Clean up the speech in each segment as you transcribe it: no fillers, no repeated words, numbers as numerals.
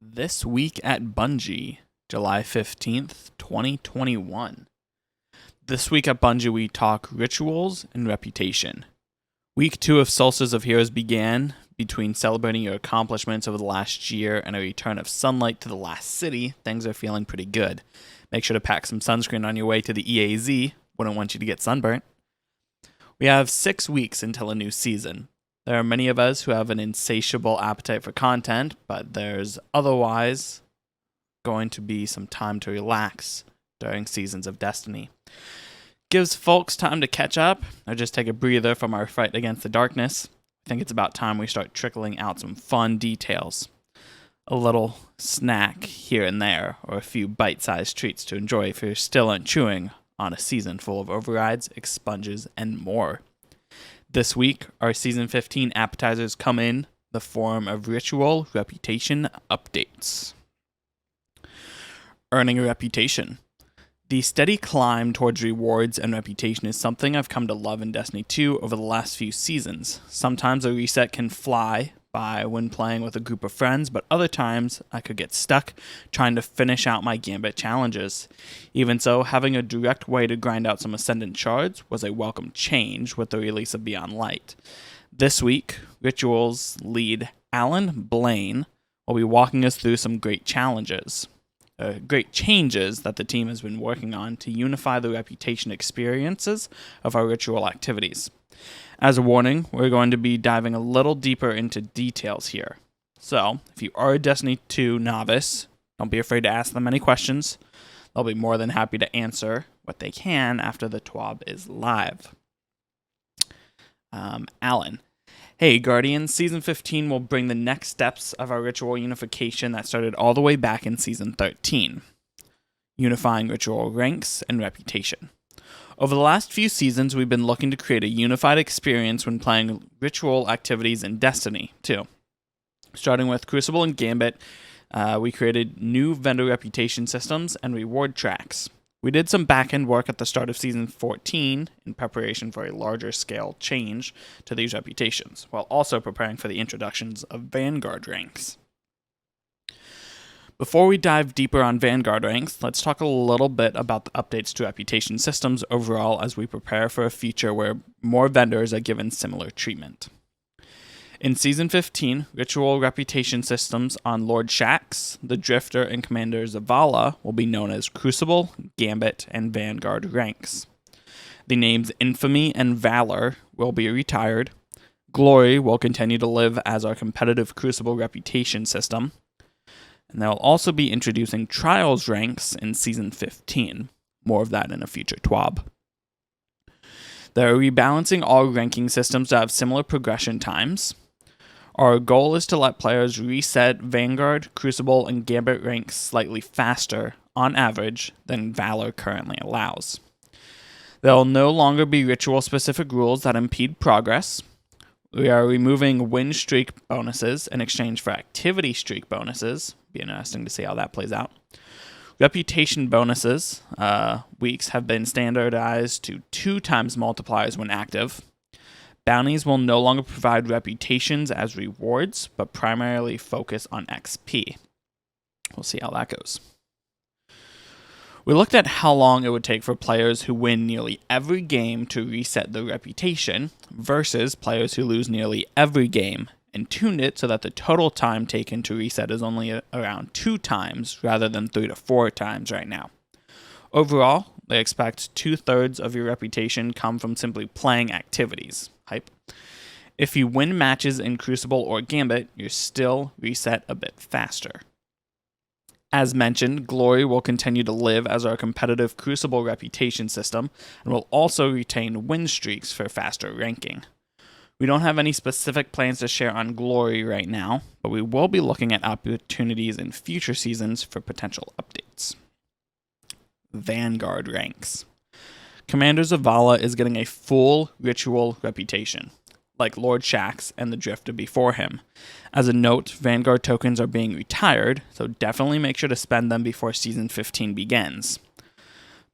This week at Bungie, July 15th, 2021. This week at Bungie, we talk rituals and reputation. Week 2 of Solstice of Heroes began between celebrating your accomplishments over the last year and a return of sunlight to the last city. Things are feeling pretty good. Make sure to pack some sunscreen on your way to the EAZ. Wouldn't want you to get sunburnt. We have 6 weeks until a new season. There are many of us who have an insatiable appetite for content, but there's otherwise going to be some time to relax during Seasons of Destiny. Gives folks time to catch up or just take a breather from our fight against the darkness. I think it's about time we start trickling out some fun details. A little snack here and there, or a few bite-sized treats to enjoy if you're still chewing on a season full of overrides, expunges, and more. This week, our Season 15 appetizers come in the form of ritual reputation updates. Earning a reputation. The steady climb towards rewards and reputation is something I've come to love in Destiny 2 over the last few seasons. Sometimes a reset can fly by when playing with a group of friends, but other times I could get stuck trying to finish out my Gambit challenges. Even so, having a direct way to grind out some Ascendant shards was a welcome change with the release of Beyond Light. This week, Rituals lead Alan Blaine will be walking us through some great changes that the team has been working on to unify the reputation experiences of our ritual activities. As a warning, we're going to be diving a little deeper into details here. So, if you are a Destiny 2 novice, don't be afraid to ask them any questions. They'll be more than happy to answer what they can after the TWAB is live. Alan. Hey, Guardians, Season 15 will bring the next steps of our ritual unification that started all the way back in Season 13. Unifying ritual ranks and reputation. Over the last few seasons, we've been looking to create a unified experience when playing ritual activities in Destiny 2. Starting with Crucible and Gambit, we created new vendor reputation systems and reward tracks. We did some back-end work at the start of Season 14 in preparation for a larger scale change to these reputations, while also preparing for the introductions of Vanguard ranks. Before we dive deeper on Vanguard ranks, let's talk a little bit about the updates to reputation systems overall as we prepare for a future where more vendors are given similar treatment. In Season 15, ritual reputation systems on Lord Shaxx, the Drifter, and Commander Zavala will be known as Crucible, Gambit, and Vanguard ranks. The names Infamy and Valor will be retired. Glory will continue to live as our competitive Crucible reputation system. And they'll also be introducing Trials ranks in Season 15. More of that in a future TWAB. They're rebalancing all ranking systems to have similar progression times. Our goal is to let players reset Vanguard, Crucible, and Gambit ranks slightly faster, on average, than Valor currently allows. There will no longer be ritual-specific rules that impede progress. We are removing win streak bonuses in exchange for activity streak bonuses. Be interesting to see how that plays out. Reputation bonuses weeks have been standardized to 2 times multipliers when active. Bounties will no longer provide reputations as rewards, but primarily focus on XP. We'll see how that goes. We looked at how long it would take for players who win nearly every game to reset their reputation versus players who lose nearly every game, and tuned it so that the total time taken to reset is only around 2 times rather than 3 to 4 times right now. Overall, they expect 2/3 of your reputation come from simply playing activities. Hype. If you win matches in Crucible or Gambit, you're still reset a bit faster. As mentioned, Glory will continue to live as our competitive Crucible reputation system and will also retain win streaks for faster ranking. We don't have any specific plans to share on Glory right now, but we will be looking at opportunities in future seasons for potential updates. Vanguard ranks. Commander Zavala is getting a full ritual reputation, like Lord Shaxx and the Drifter before him. As a note, Vanguard tokens are being retired, so definitely make sure to spend them before Season 15 begins.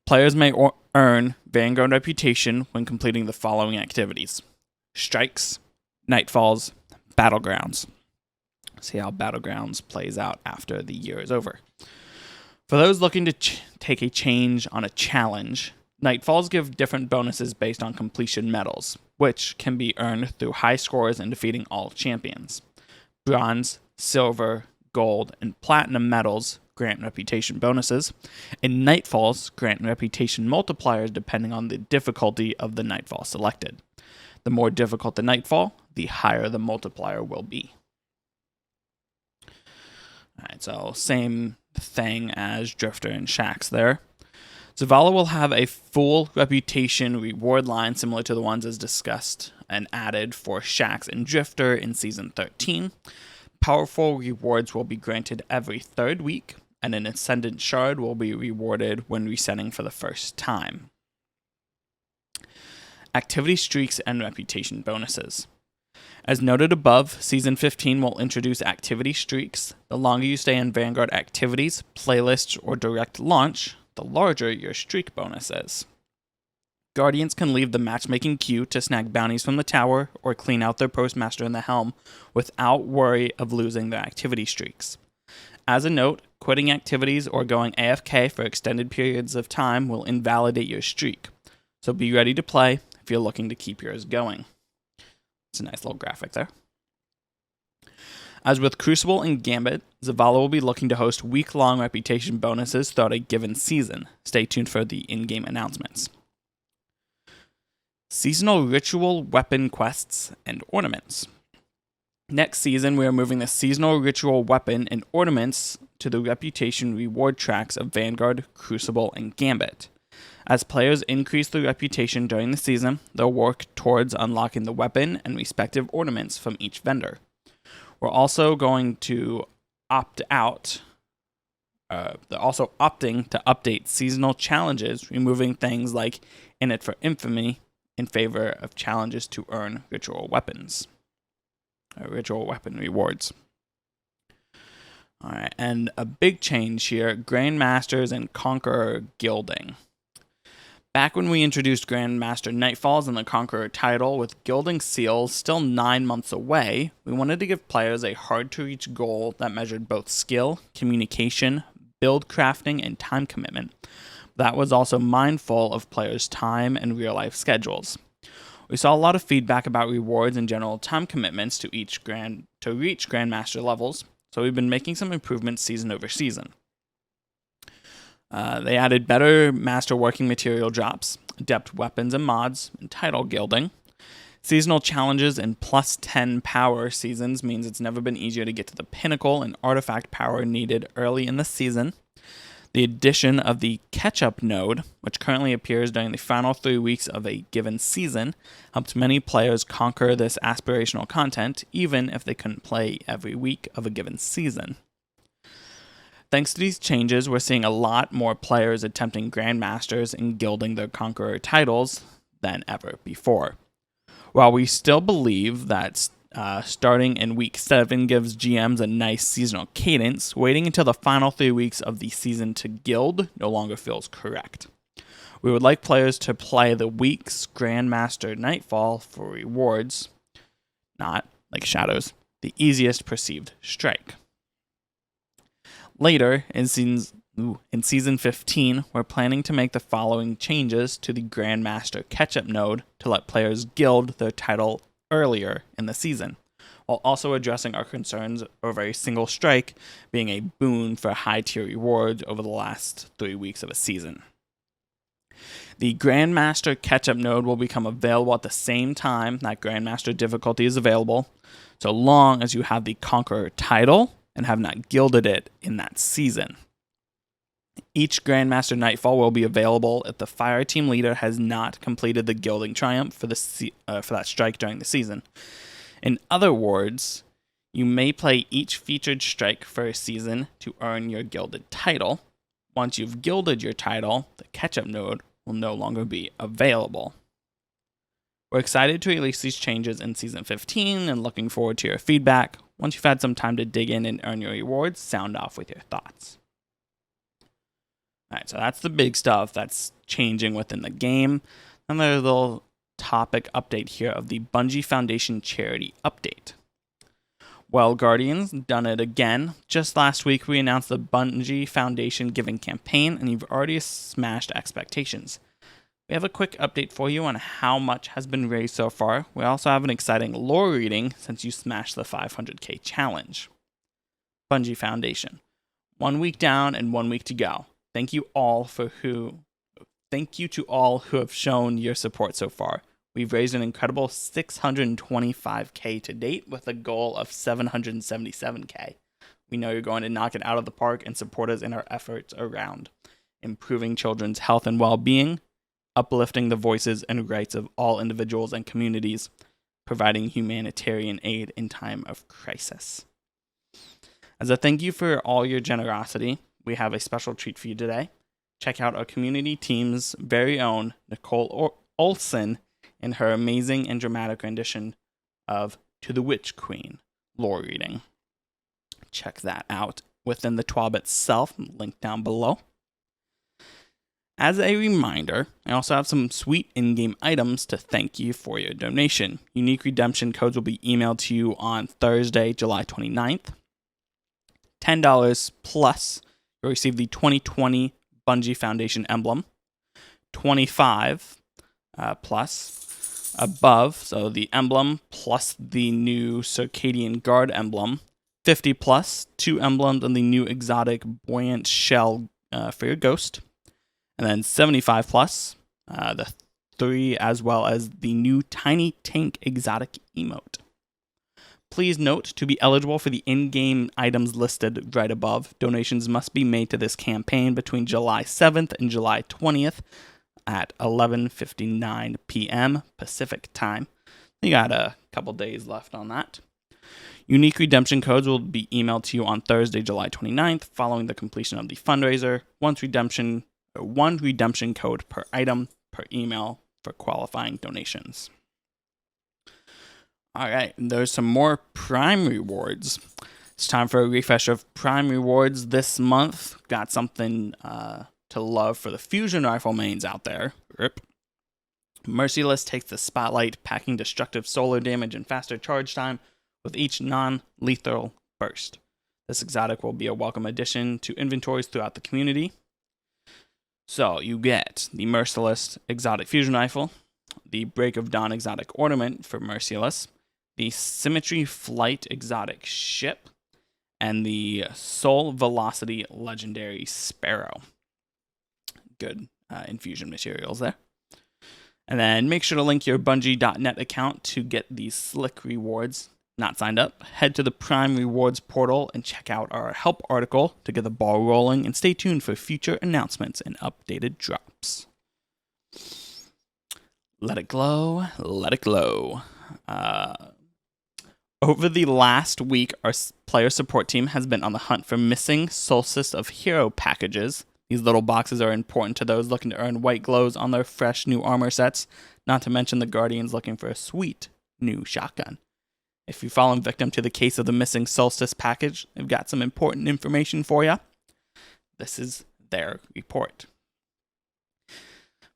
Players may earn Vanguard reputation when completing the following activities: Strikes, Nightfalls, Battlegrounds. See how Battlegrounds plays out after the year is over. For those looking to take a change on a challenge, Nightfalls give different bonuses based on completion medals, which can be earned through high scores and defeating all champions. Bronze, silver, gold, and platinum medals grant reputation bonuses, and Nightfalls grant reputation multipliers depending on the difficulty of the Nightfall selected. The more difficult the Nightfall, the higher the multiplier will be. Alright, so same thing as Drifter and Shaxx there. Zavala will have a full reputation reward line similar to the ones as discussed and added for Shaxx and Drifter in Season 13. Powerful rewards will be granted every 3rd week, and an Ascendant Shard will be rewarded when resetting for the first time. Activity streaks and reputation bonuses. As noted above, Season 15 will introduce activity streaks. The longer you stay in Vanguard activities, playlists, or direct launch, the larger your streak bonus is. Guardians can leave the matchmaking queue to snag bounties from the tower or clean out their postmaster in the helm without worry of losing their activity streaks. As a note, quitting activities or going AFK for extended periods of time will invalidate your streak, so be ready to play if you're looking to keep yours going. It's a nice little graphic there. As with Crucible and Gambit, Zavala will be looking to host week-long reputation bonuses throughout a given season. Stay tuned for the in-game announcements. Seasonal Ritual Weapon Quests and Ornaments. Next season, we are moving the Seasonal Ritual Weapon and Ornaments to the reputation reward tracks of Vanguard, Crucible, and Gambit. As players increase their reputation during the season, they'll work towards unlocking the weapon and respective ornaments from each vendor. We're also going to opt out. They're also opting to update seasonal challenges, removing things like In It for Infamy in favor of challenges to earn ritual weapons. Ritual weapon rewards. Alright, and a big change here, Grandmasters and Conqueror gilding. Back when we introduced Grandmaster Nightfalls and the Conqueror title, with gilding seals still 9 months away, we wanted to give players a hard-to-reach goal that measured both skill, communication, build crafting, and time commitment. That was also mindful of players' time and real-life schedules. We saw a lot of feedback about rewards and general time commitments to reach Grandmaster levels, so we've been making some improvements season over season. They added better master working material drops, adept weapons and mods, and title gilding. Seasonal challenges and plus 10 power seasons means it's never been easier to get to the pinnacle and artifact power needed early in the season. The addition of the catch-up node, which currently appears during the final 3 weeks of a given season, helped many players conquer this aspirational content, even if they couldn't play every week of a given season. Thanks to these changes, we're seeing a lot more players attempting Grandmasters and gilding their Conqueror titles than ever before. While we still believe that starting in week 7 gives GMs a nice seasonal cadence, waiting until the final 3 weeks of the season to gild no longer feels correct. We would like players to play the week's Grandmaster Nightfall for rewards, not, like Shadows, the easiest perceived strike. Later, in Season 15, we're planning to make the following changes to the Grandmaster Catch-Up node to let players gild their title earlier in the season, while also addressing our concerns over a single strike being a boon for high-tier rewards over the last 3 weeks of a season. The Grandmaster Catch-Up node will become available at the same time that Grandmaster difficulty is available, so long as you have the Conqueror title and have not gilded it in that season. Each Grandmaster Nightfall will be available if the Fire Team leader has not completed the gilding triumph for that strike during the season. In other words, you may play each featured strike for a season to earn your gilded title. Once you've gilded your title, the catch-up node will no longer be available. We're excited to release these changes in Season 15 and looking forward to your feedback. Once you've had some time to dig in and earn your rewards, sound off with your thoughts. Alright, so that's the big stuff that's changing within the game. And there's a little topic update here of the Bungie Foundation charity update. Well, Guardians, done it again. Just last week, we announced the Bungie Foundation Giving campaign, and you've already smashed expectations. We have a quick update for you on how much has been raised so far. We also have an exciting lore reading since you smashed the 500k challenge. Bungie Foundation. 1 week down and 1 week to go. Thank you to all who have shown your support so far. We've raised an incredible 625k to date with a goal of 777k. We know you're going to knock it out of the park and support us in our efforts around improving children's health and well-being, uplifting the voices and rights of all individuals and communities, providing humanitarian aid in time of crisis. As a thank you for all your generosity, we have a special treat for you today. Check out our community team's very own Nicole Olson in her amazing and dramatic rendition of To the Witch Queen lore reading. Check that out within the TWAB itself, link down below. As a reminder, I also have some sweet in-game items to thank you for your donation. Unique redemption codes will be emailed to you on Thursday, July 29th. $10 plus, you'll receive the 2020 Bungie Foundation emblem. $25 plus, above, so the emblem plus the new Circadian Guard emblem. $50 plus, 2 emblems and the new exotic buoyant shell for your ghost. And then 75 plus, the 3 as well as the new tiny tank exotic emote. Please note, to be eligible for the in-game items listed right above, donations must be made to this campaign between July 7th and July 20th at 11:59 p.m. Pacific time. You got a couple days left on that. Unique redemption codes will be emailed to you on Thursday, July 29th, following the completion of the fundraiser. One redemption code per item per email for qualifying donations. All right, there's some more Prime rewards. It's time for a refresh of Prime rewards this month. Got something to love for the fusion rifle mains out there. Rip. Merciless takes the spotlight, packing destructive solar damage and faster charge time with each non-lethal burst. This exotic will be a welcome addition to inventories throughout the community. So you get the Merciless exotic fusion rifle, the Break of Dawn exotic ornament for Merciless, the Symmetry Flight exotic ship, and the Soul Velocity legendary Sparrow. Good infusion materials there. And then make sure to link your Bungie.net account to get these slick rewards. Not signed up? Head to the Prime Rewards portal and check out our help article to get the ball rolling, and stay tuned for future announcements and updated drops. Let it glow, let it glow. Over the last week, our player support team has been on the hunt for missing Solstice of Hero packages. These little boxes are important to those looking to earn white glows on their fresh new armor sets, not to mention the Guardians looking for a sweet new shotgun. If you've fallen victim to the case of the missing Solstice package, they've got some important information for you. This is their report.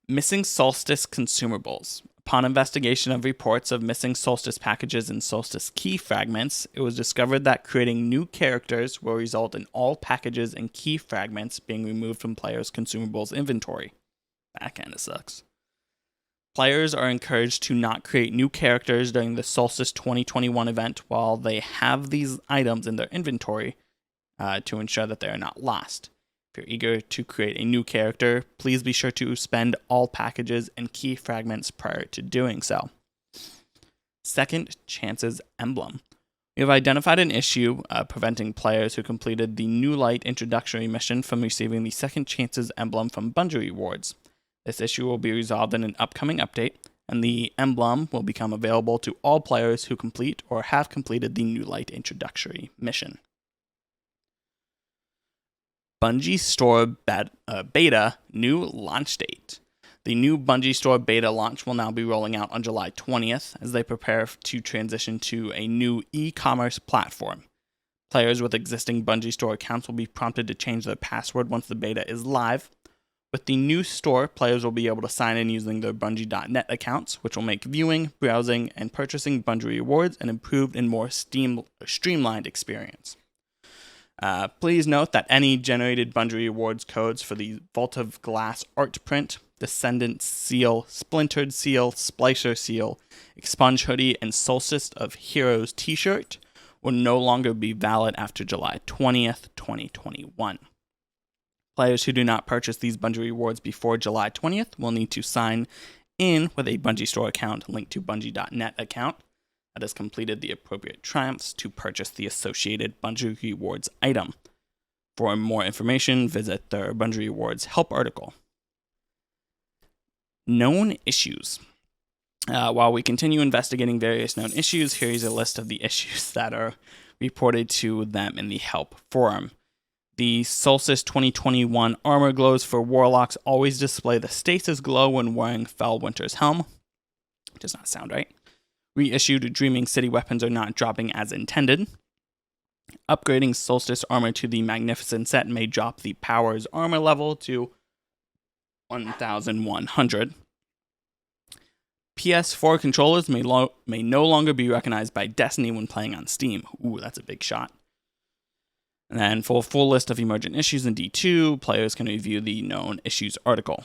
Missing Solstice consumables. Upon investigation of reports of missing Solstice packages and Solstice key fragments, it was discovered that creating new characters will result in all packages and key fragments being removed from players' consumables inventory. That kinda sucks. Players are encouraged to not create new characters during the Solstice 2021 event while they have these items in their inventory to ensure that they are not lost. If you're eager to create a new character, please be sure to spend all packages and key fragments prior to doing so. Second Chances Emblem. We have identified an issue preventing players who completed the New Light introductory mission from receiving the Second Chances Emblem from Bungie Rewards. This issue will be resolved in an upcoming update, and the emblem will become available to all players who complete or have completed the New Light introductory mission. Bungie Store Beta new launch date. The new Bungie Store Beta launch will now be rolling out on July 20th as they prepare to transition to a new e-commerce platform. Players with existing Bungie Store accounts will be prompted to change their password once the beta is live. With the new store, players will be able to sign in using their Bungie.net accounts, which will make viewing, browsing, and purchasing Bungie rewards an improved and more streamlined experience. Please note that any generated Bungie rewards codes for the Vault of Glass art print, Descendant Seal, Splintered Seal, Splicer Seal, Expunge Hoodie, and Solstice of Heroes t-shirt will no longer be valid after July 20th, 2021. Players who do not purchase these Bungie rewards before July 20th will need to sign in with a Bungie store account linked to Bungie.net account that has completed the appropriate triumphs to purchase the associated Bungie rewards item. For more information, visit their Bungie rewards help article. Known issues. While we continue investigating various known issues, here is a list of the issues that are reported to them in the help forum. The Solstice 2021 armor glows for Warlocks always display the stasis glow when wearing Fellwinter's helm. Does not sound right. Reissued Dreaming City weapons are not dropping as intended. Upgrading Solstice armor to the Magnificent set may drop the Power's armor level to 1,100. PS4 controllers may no longer be recognized by Destiny when playing on Steam. Ooh, that's a big shot. And then for a full list of emergent issues in D2, players can review the known issues article.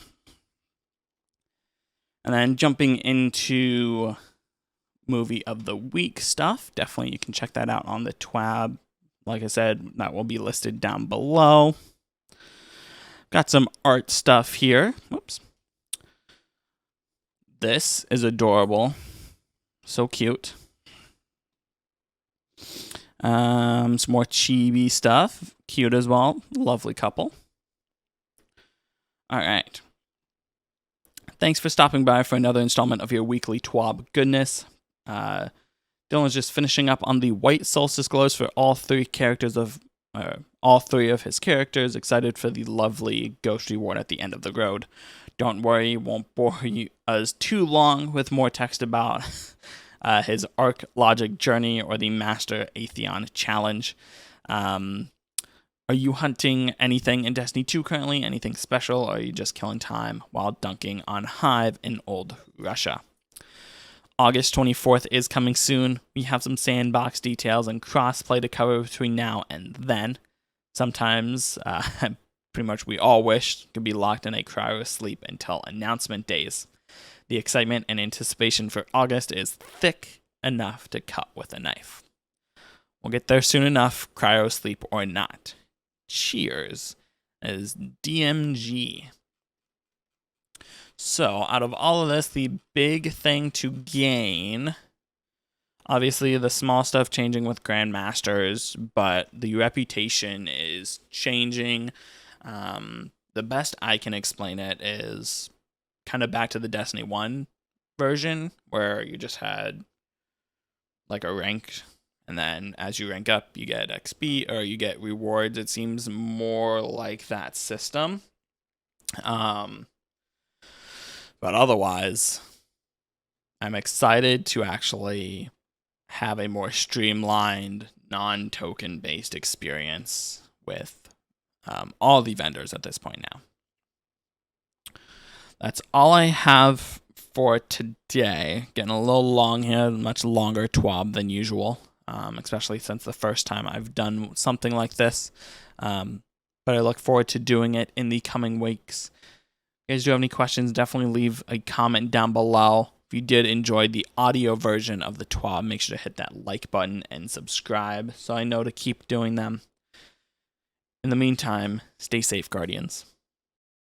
And then jumping into movie of the week stuff, definitely you can check that out on the TWAB. Like I said, that will be listed down below. Got some art stuff here. Whoops. This is adorable. So cute. Some more chibi stuff. Cute as well. Lovely couple. All right. Thanks for stopping by for another installment of your weekly TWAB goodness. Dylan's just finishing up on the white Solstice glows for all three of his characters. Excited for the lovely ghost reward at the end of the road. Don't worry, won't bore us too long with more text about his Arc Logic journey or the Master Atheon challenge. Are you hunting anything in Destiny 2 currently? Anything special? Or are you just killing time while dunking on Hive in old Russia? August 24th is coming soon. We have some sandbox details and crossplay to cover between now and then. Sometimes, pretty much we all wish could be locked in a cryo sleep until announcement days. The excitement and anticipation for August is thick enough to cut with a knife. We'll get there soon enough, cryo sleep or not. Cheers, as DMG. So, out of all of this, the big thing to gain, obviously the small stuff changing with Grandmasters, but the reputation is changing. The best I can explain it is kind of back to the Destiny 1 version, where you just had like a rank, and then as you rank up, you get XP, or you get rewards. It seems more like that system. But otherwise, I'm excited to actually have a more streamlined, non-token based experience with all the vendors at this point now. That's all I have for today. Getting a little long here, much longer TWAB than usual, especially since the first time I've done something like this. But I look forward to doing it in the coming weeks. If you guys do have any questions, definitely leave a comment down below. If you did enjoy the audio version of the TWAB, make sure to hit that like button and subscribe so I know to keep doing them. In the meantime, stay safe, Guardians.